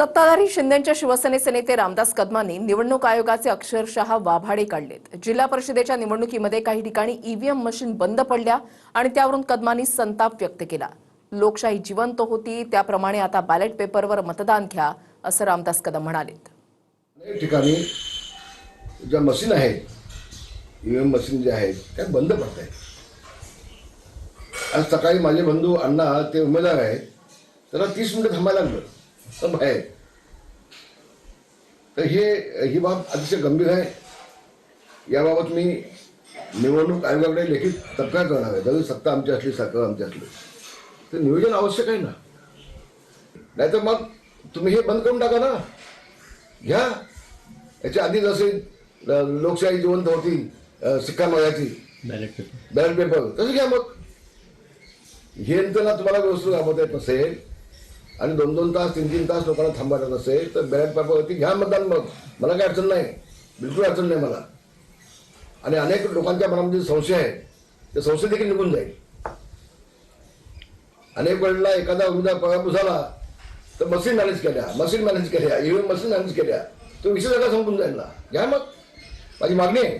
सत्ताधारी शिंदेच्या शिवसेनेचे नेते रामदास कदमांनी निवडणूक आयोगाचे अक्षरशः वाभाडे काढलेत। जिल्हा परिषदेच्या निवडणुकीमध्ये काही ठिकाणी ईव्हीएम मशीन बंद पडल्या आणि त्यावरून कदमांनी संताप व्यक्त केला। लोकशाही जिवंत होती, त्याप्रमाणे आता बॅलेट पेपरवर मतदान घ्या, असं रामदास कदम म्हणाले। अनेक ठिकाणी ज्या मशीन आहेत, ईव्हीएम मशीन जे आहेत त्या बंद पडत आहेत। आज सकाळी माझे बंधू अण्णा ते उमेदवार आहेत, त्याला 30 मिनिटं थांबायला लागलं बाहेर। तर ही बाब अतिशय गंभीर आहे। याबाबत मी निवडणूक आयोगाकडे लेखी तक्रार करणार आहे। जरी सत्ता आमची असली, सरकार आमची असली, तर नियोजन आवश्यक आहे ना। नाहीतर मग तुम्ही हे बंद करून टाका ना, घ्या। याच्या आधी जसे लोकशाही जिवंत होती, शिक्का मागायची बॅलेट पेपर, तसं घ्या। मग हे यंत्रणा तुम्हाला व्यवस्थित राबवता येत नसेल आणि 2-2 तास 3-3 तास लोकांना थांबवायला नसेल तर बॅलेट पेपरवरती घ्या मतदान। मग मला काय अडचण नाही, बिलकुल अडचण नाही मला। आणि अनेक लोकांच्या मनामध्ये संशय आहे, ते संशय देखील निघून जाईल। अनेक वेळेला एखादा उमेदवार पराभूत झाला तर मशीन मॅनेज केल्या, ईव्हीएम मशीन मॅनेज केल्या, तो विषय सगळा संपून जाईल ना। घ्या मग, माझी मागणी आहे।